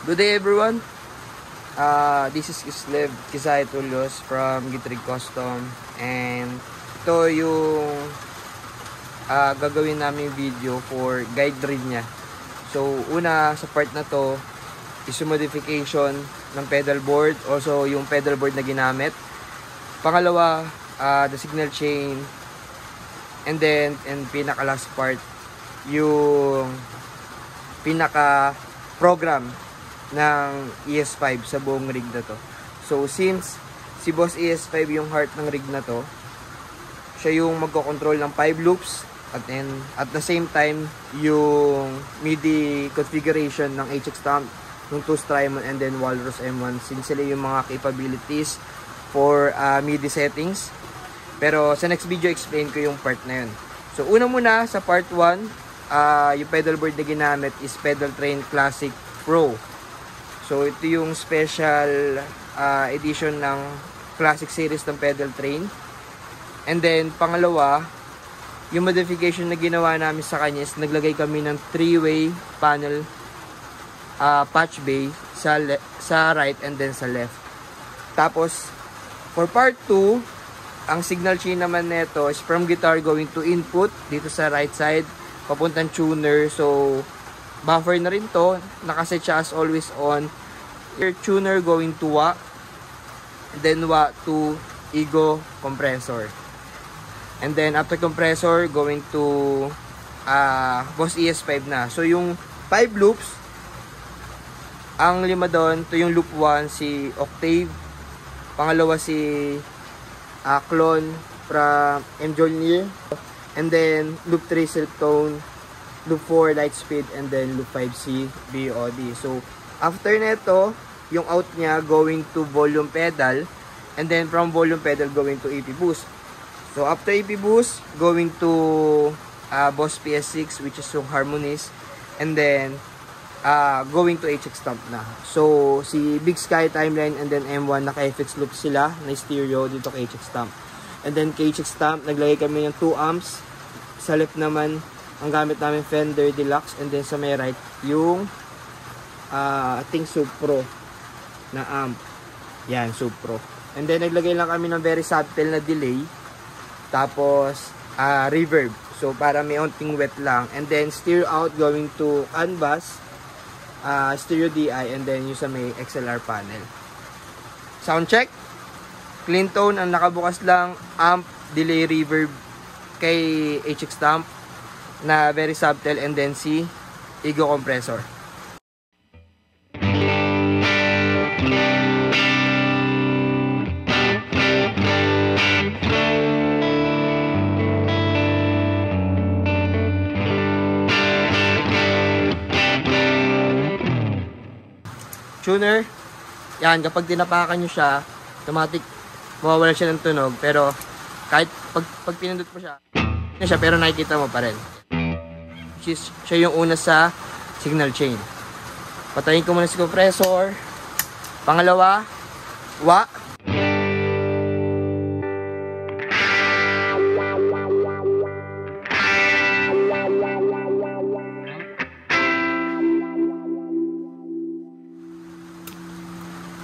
Good day everyone. This is Islev Kisay Tulyos from Gitrig Custom, and ito yung gagawin namin video for guide rig niya. So una sa part na to is yung modification ng pedal board, also yung pedal board na ginamit. Pangalawa, the signal chain, and then pinaka last part yung pinaka program ng ES5 sa buong rig na to. So since si Boss ES5 yung heart ng rig na to, siya yung magko-control ng 5 loops at the same time yung MIDI configuration ng HX Stomp, ng 2 Strymon and then Walrus M1, since sila yung mga capabilities for MIDI settings. Pero sa next video explain ko yung part na yun. So una muna sa part 1, yung pedal board na ginamit is Pedal Train Classic Pro. So ito yung special edition ng Classic series ng pedal train. And then pangalawa, yung modification na ginawa namin sa kanya is naglagay kami ng 3-way panel patch bay sa right and then sa left. Tapos for part 2, ang signal chain naman nito is from guitar going to input dito sa right side papuntang tuner. So buffer na rin to, nakaset siya as always on. Your tuner going to wah, and then wah to ego compressor, and then after compressor going to Boss ES5 na. So yung 5 loops, ang 5 doon, to yung loop 1 si Octave, pangalawa si Clone from Mjolnir, and then loop 3 Silk Tone, loop 4 Lightspeed, and then loop 5 si BOD. So after neto, yung out niya going to volume pedal, and then from volume pedal going to AP boost. So after AP boost, going to Boss PS6, which is yung harmonies, and then going to HX Stomp na. So si Big Sky Timeline and then M1 naka-FX loop sila na stereo dito kay HX Stomp. And then kay HX Stomp naglagay kami ng 2 amps. Sa left naman ang gamit namin Fender Deluxe, and then sa may right yung ating Sub Pro na amp. Yan, Sub Pro. And then naglagay lang kami ng very subtle na delay, tapos reverb. So para may onting wet lang. And then stereo out going to canvas, stereo DI, and then yung sa may XLR panel. Sound check. Clean tone ang nakabukas lang, amp, delay, reverb kay HX Stomp na very subtle, and then si ego compressor. Tuner, yan, kapag tinapakan nyo siya, automatic mawawala siya ng tunog, pero kahit pag pinindot mo siya, pero nakikita mo pa rin. Siya yung una sa signal chain. Patayin ko muna si compressor. Pangalawa, wah.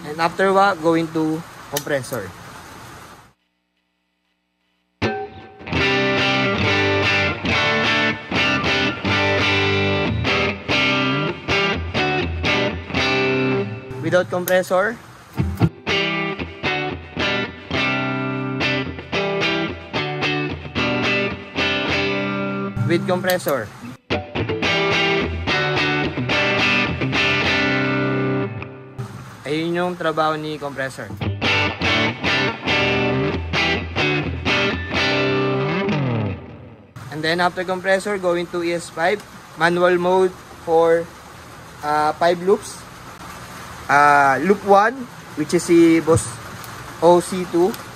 And after wah, going to compressor. Without compressor, with compressor. Ayun yung trabaho ni compressor. And then after compressor, going to ES5, manual mode for 5 loops. Loop 1, which is si Boss OC2.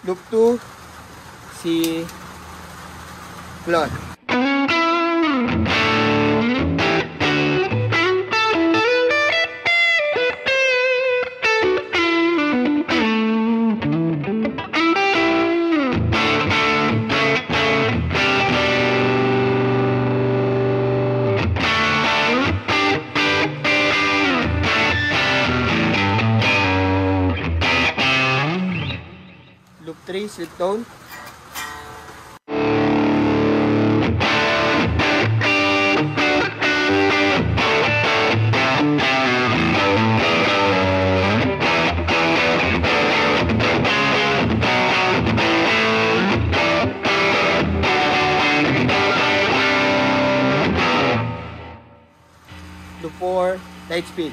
Loop 2, si Claude. Loop 3, slip tone. Loop 4, tight speed.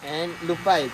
And loop 5.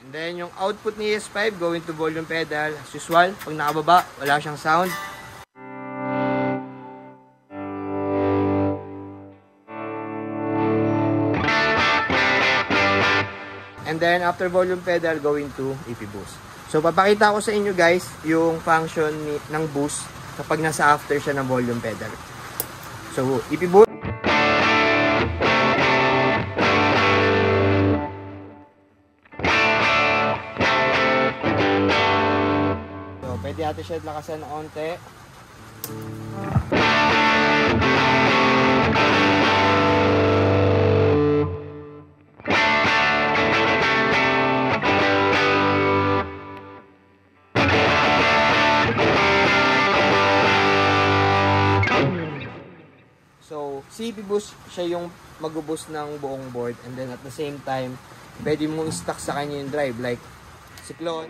And then yung output ni ES5 going to volume pedal as usual. Pag nakababa, wala siyang sound. And then after volume pedal, going to EP boost. So papakita ko sa inyo guys yung function ng boost kapag nasa after siya ng volume pedal. So EP boost. So pwede natin siya lakasan ng onte. So, CP boost, siya yung mag-boost ng buong board, and then at the same time, pwede mong i-stack sa kanya yung drive, like si Clone.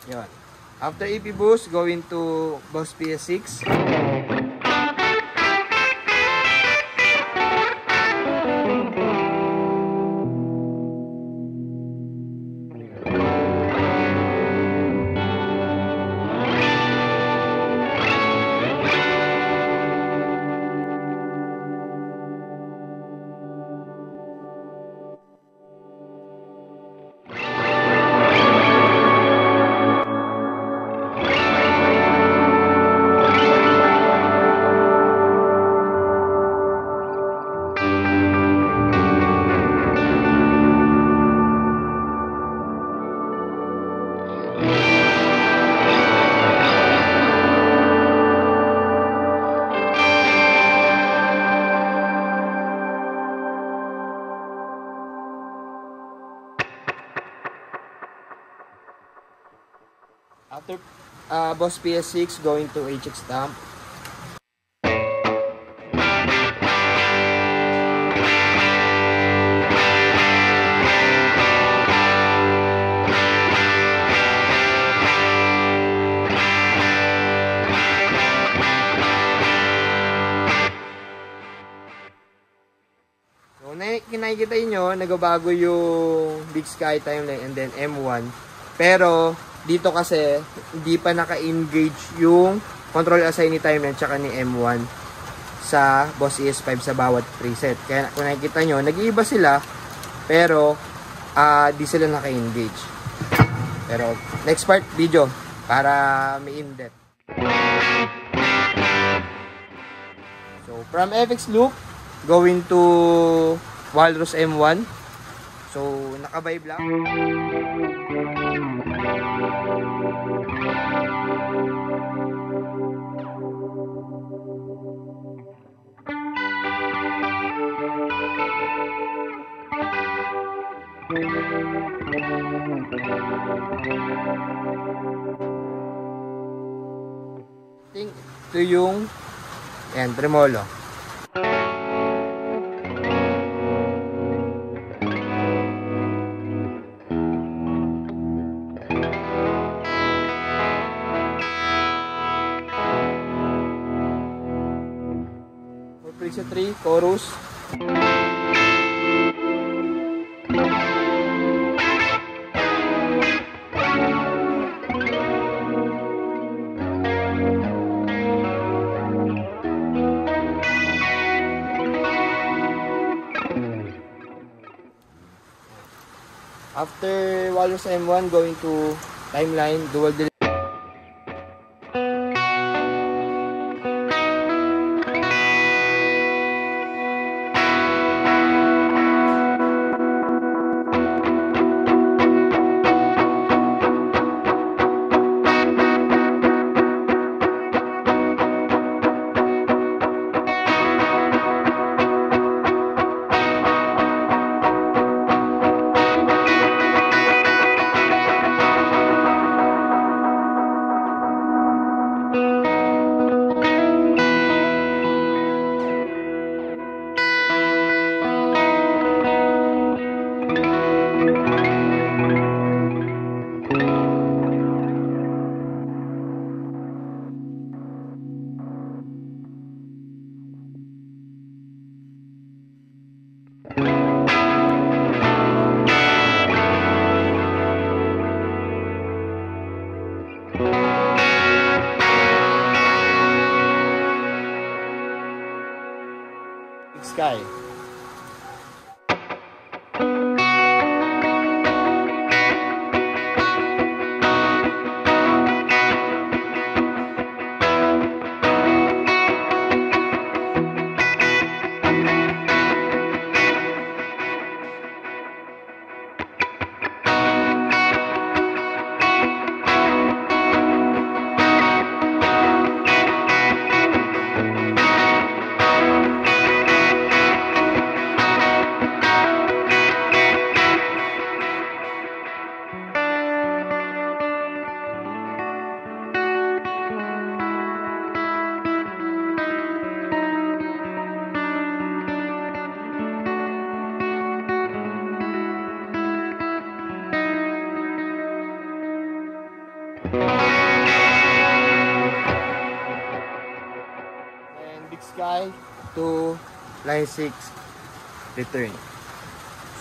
Yun. After EP boost, going to Boss PS6. After Boss PS6, going to HX Stamp. So, nakikita nyo, nagbabago yung Big Sky Timeline and then M1. Pero, dito kasi hindi pa naka-engage yung control assign ni timeline tsaka ni M1 sa Boss ES5 sa bawat preset. Kaya kung nakikita nyo, nag-iiba sila pero di sila naka-engage. Pero next part video para may in-depth. So from FX loop going to Walrus M1. So naka-vibe lang. Ito yung tremolo. For preset 3, chorus. After Walrus M1, going to timeline, dual delay. Sky. And Big Sky to line 6 return.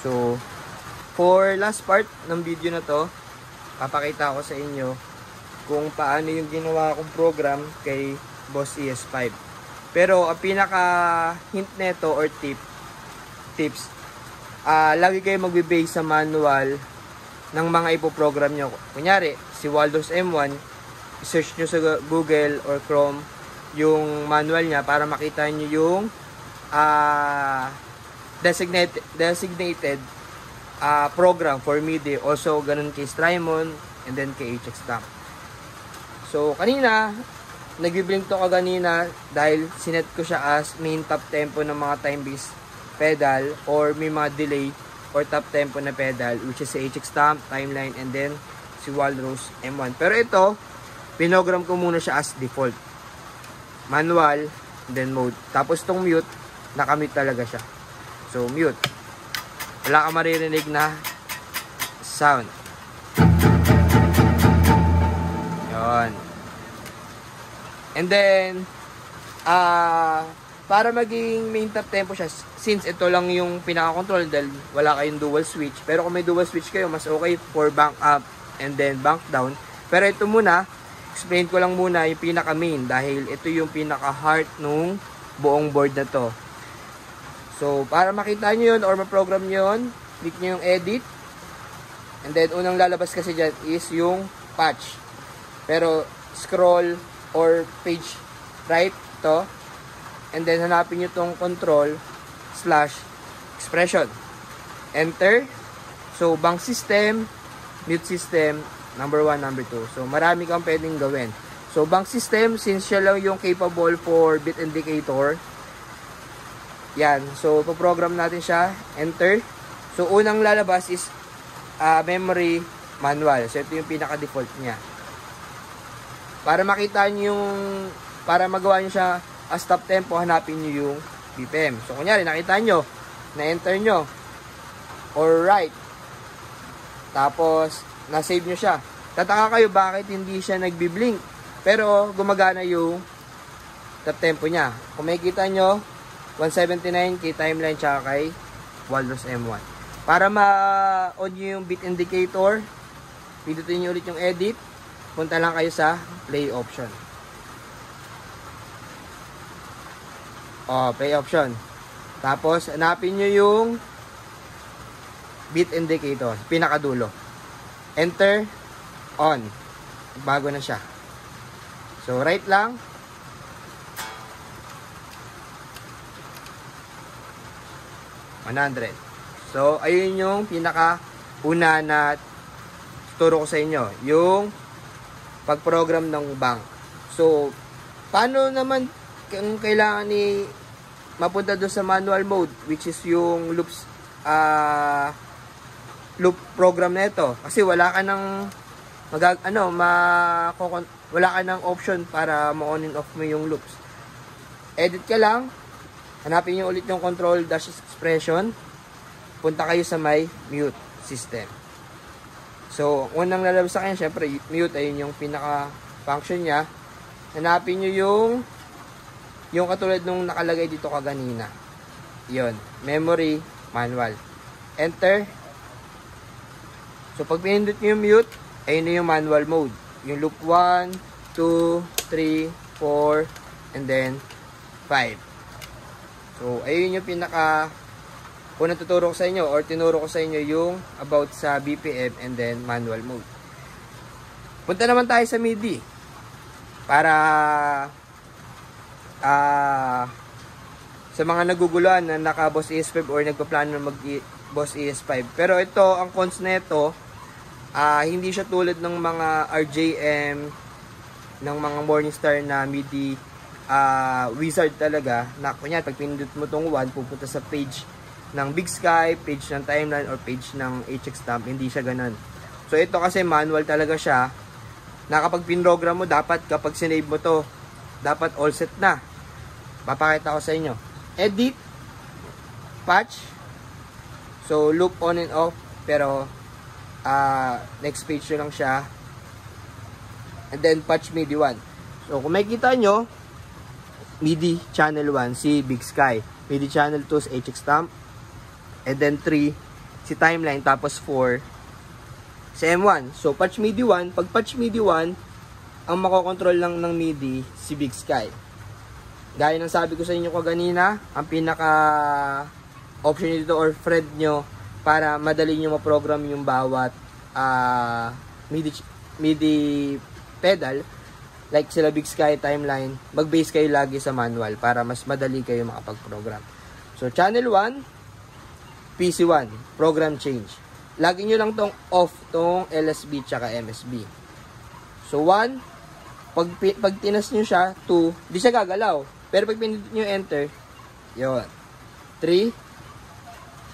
So for last part ng video na to, papakita ko sa inyo kung paano yung ginawa kong program kay Boss ES5. Pero ang pinaka hint neto or tips, lagi kayo magbe-base sa manual ng mga ipoprogram nyo. Kunyari, si Walrus M1, search nyo sa Google or Chrome yung manual niya para makita nyo yung designated program for MIDI. Also, ganun kay Strymon and then kay HX Stamp. So, kanina, nag-blink to kanina dahil sinet ko siya as main top tempo ng mga time-based pedal or may mga delay or top tempo na pedal, which is si HX Stamp, Timeline, and then si Walrus M1. Pero ito, pinogram ko muna siya as default. Manual, then mode. Tapos itong mute, nakamute talaga siya. So, mute. Wala ka maririnig na sound. Yun. And then, para maging main top tempo siya, since ito lang yung pinaka-control dahil wala kayong dual switch. Pero kung may dual switch kayo, mas okay for bank up and then bank down. Pero ito muna, explain ko lang muna yung pinaka main dahil ito yung pinaka heart nung buong board na to. So, para makita nyo yun or ma-program nyo yun, click nyo yung edit. And then, unang lalabas kasi dyan is yung patch. Pero, scroll or page right to. And then, hanapin nyo tong control/expression. Enter. So, bank system, mute system, number 1, number 2. So, marami kang pwedeng gawin. So, bank system, since siya lang yung capable for bit indicator, yan. So, program natin siya. Enter. So, unang lalabas is memory manual. So, ito yung pinaka-default niya. Para makita nyo yung, para magawa nyo siya as stop tempo, hanapin nyo yung BPM. So, kunyari, nakita nyo, na-enter nyo, or right. Tapos, na-save nyo siya. Tataka kayo bakit hindi siya nagbi-blink. Pero, gumagana yung stop tempo niya. Kung makikita nyo, 179 kay timeline tsaka kay Walrus M1. Para ma-on nyo yung bit indicator, pindutin nyo ulit yung edit, punta lang kayo sa play option. Play option. Tapos, hanapin nyo yung bit indicator, pinakadulo. Enter, on. Bago na siya. So, right lang. $100. So, ayun yung pinaka-una na turo ko sa inyo. Yung pag-program ng bank. So, paano naman kung kailangan ni mapunta doon sa manual mode, which is yung loop program na ito. Kasi wala ka ng wala ka ng option para ma-on and off mo yung loops. Edit ka lang. Hanapin nyo ulit yung control-expression. Punta kayo sa may mute system. So, unang lalabas sa kanya, syempre, mute, ayun yung pinaka-function niya. Hanapin nyo yung katulad nung nakalagay dito kaganina. Yun, memory manual. Enter. So, pag pinindot nyo yung mute, ayun na yung manual mode. Yung loop 1, 2, 3, 4, and then 5. So, ayun yung unang tuturo ko sa inyo or tinuro ko sa inyo yung about sa BPM and then manual mode. Punta naman tayo sa MIDI para sa mga naguguluhan na naka-Boss ES5 or nagpaplano na mag-Boss ES5. Pero ito, ang cons na ito, hindi siya tulad ng mga RJM, ng mga Morningstar na MIDI wizard talaga, na kunya pag pinindot mo tong 1, pupunta sa page ng Big Sky, page ng timeline, or page ng HX Stamp. Hindi siya ganun. So ito kasi manual talaga siya, na kapag pinrogram mo, dapat kapag sinave mo to, dapat all set na. Papakita ko sa inyo. Edit, patch, so loop on and off, pero next page lang siya, and then patch MIDI 1. So kung makikita nyo, MIDI channel 1 si Big Sky, MIDI channel 2 si HX Stamp, and then 3 si timeline, tapos 4 si M1. So patch MIDI 1, pag patch MIDI 1, ang makokontrol lang ng MIDI si Big Sky. Gaya ng sabi ko sa inyo kaganina, ang pinaka option dito or thread nyo para madali nyo ma-program yung bawat MIDI pedal, like sila Big Sky, timeline, mag-base kayo lagi sa manual para mas madali kayo makapag-program. So, channel 1, PC1, program change. Lagi nyo lang tong off, tong LSB tsaka MSB. So, 1, pag tinas nyo siya, 2, di siya gagalaw. Pero pag pinindot nyo enter, yun. 3,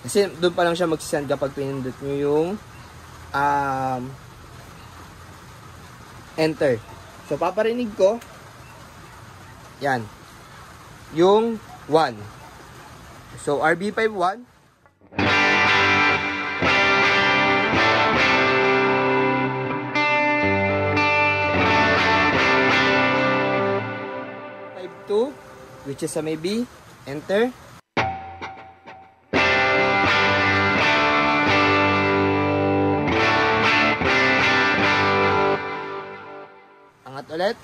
kasi doon pa lang siya magsisend kapag pinindot nyo yung enter. So, paparinig ko, yan, yung 1. So, RB5 1. Which is a maybe, enter. ulit.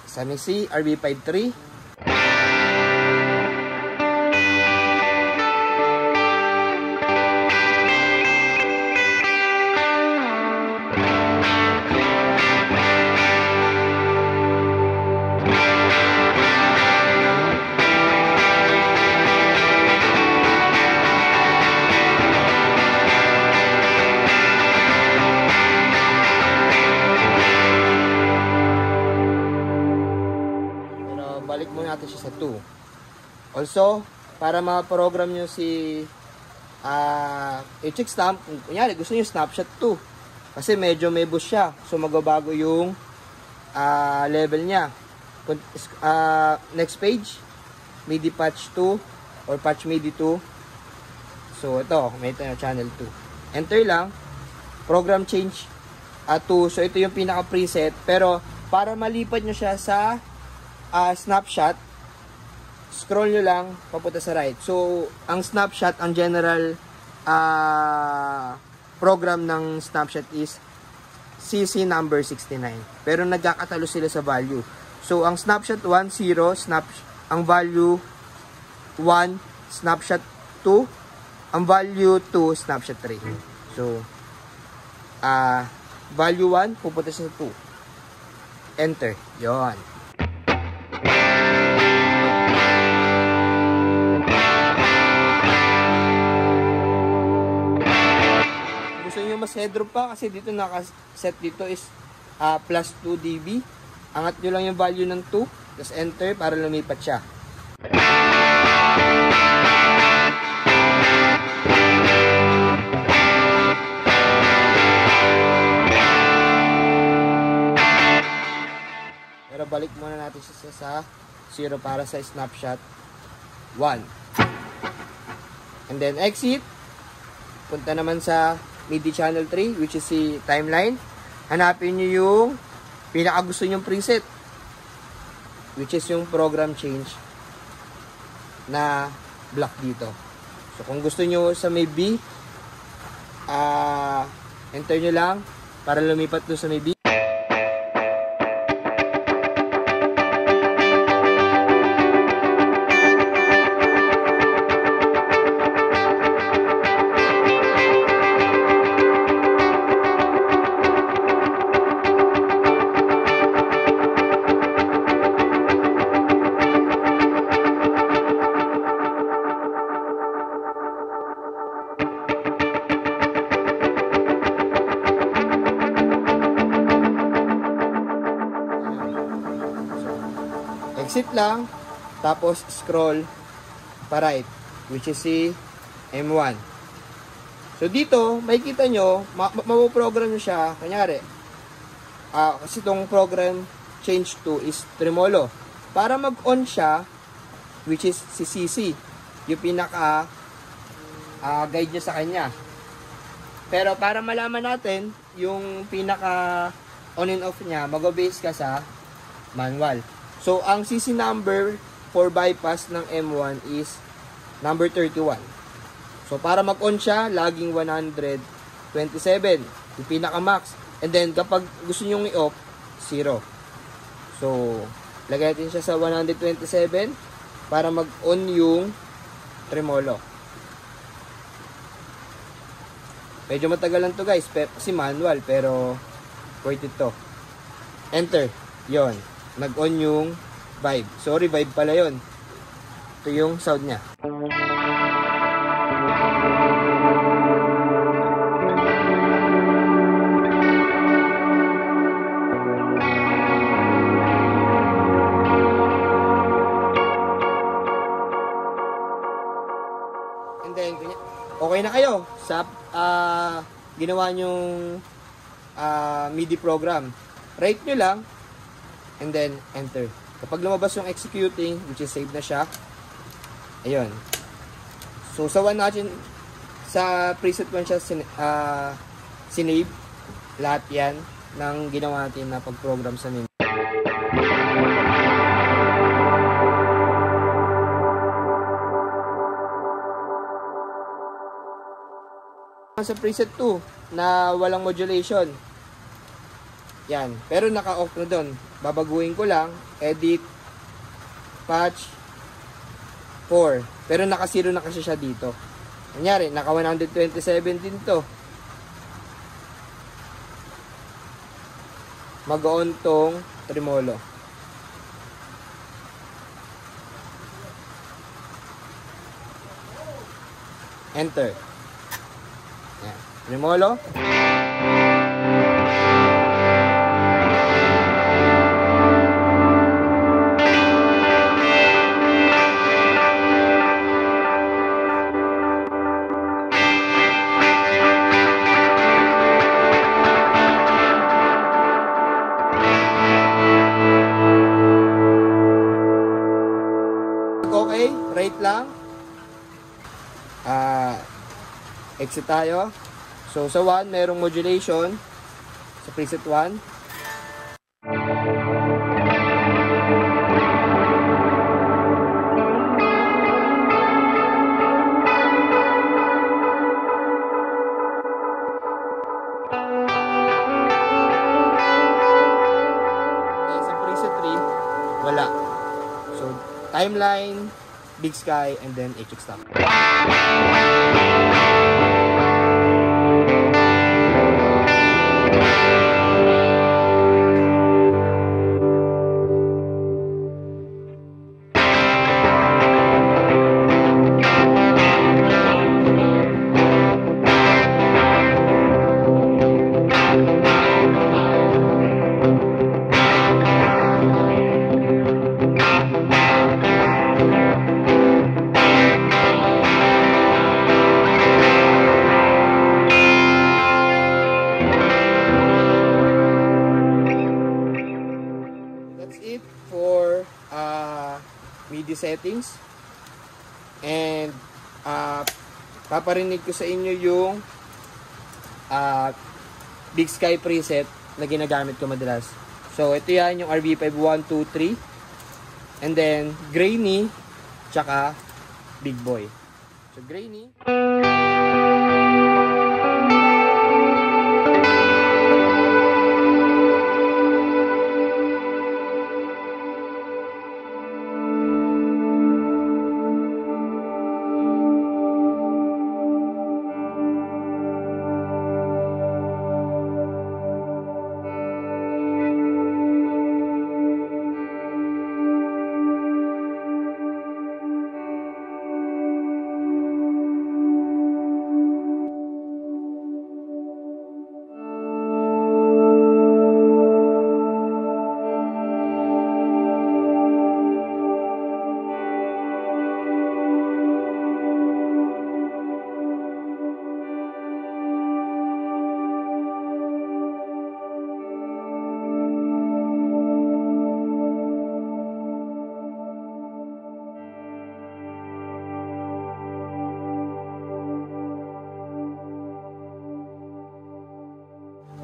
Sami C, RB53. Balik muna natin siya sa 2. Also, para ma-program nyo si HX Stamp, kung kunyari gusto nyo snapshot 2, kasi medyo may boost siya, so magbabago yung level niya. Next page, MIDI patch 2 or patch MIDI 2. So ito, may ito na channel 2. Enter lang, program change 2. So ito yung pinaka preset, pero para malipat nyo siya sa snapshot, scroll nyo lang papunta sa right. So ang snapshot, ang general program ng snapshot is CC number 69, pero nagkakatalo sila sa value. So ang snapshot 1 0, ang value 1 snapshot 2, ang value 2 snapshot 3. So value 1 pupunta sa 2, enter, yon. Mas headroom pa kasi dito naka-set dito is plus 2 dB. Angat nyo lang yung value ng 2, tapos enter para lumipat siya. Pero balik muna natin siya sa 0 para sa snapshot 1. And then exit. Punta naman sa MIDI channel 3, which is si timeline. Hanapin nyo yung pinaka gusto nyong preset, which is yung program change na block dito. So kung gusto nyo sa may B, enter nyo lang para lumipat doon sa may B. Exit lang, tapos scroll pa right, which is si M1. So dito, makikita nyo, mapoprogram nyo siya, kanyari, kasi itong program change to is tremolo. Para mag-on siya, which is si CC, yung pinaka guide nyo sa kanya. Pero para malaman natin, yung pinaka on and off niya, mag-base ka sa manual. So, ang CC number for bypass ng M1 is number 31. So, para mag-on siya, laging 127. Yung pinaka-max. And then, kapag gusto nyo i-off, 0. So, lagay natin siya sa 127 para mag-on yung tremolo. Medyo matagal lang to guys, kasi manual, pero worth it to. Enter. Yon. Nag-on yung vibe. Sorry, vibe pala yon. Ito yung sound niya. And then, okay na kayo sa ginawa nyong MIDI program. Rate nyo lang, and then enter. Kapag lumabas yung executing, which is save na siya, ayun. So sa one natin, sa preset 1 siya sinave lahat yan ng ginawa natin na pag-program sa MIDI. Sa preset 2 na walang modulation, yan, pero naka-off na doon. babaguhin ko lang, edit, patch, 4. Pero naka-0 na kasi siya dito. Kunyari, naka 127 din to. Mag-on tong tremolo. Enter. Yan. Tremolo. Okay, rate lang. Exit tayo. So sa 1, merong modulation. Sa preset 1. Sa preset 3, wala. So timeline, Big Sky, and then HX Stop. For MIDI settings, and paparinig ko sa inyo yung Big Sky preset na ginagamit ko madalas. So ito yan yung RV5 1, 2, 3, and then grainy tsaka big boy. So grainy,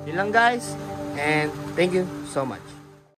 yun lang guys, and thank you so much.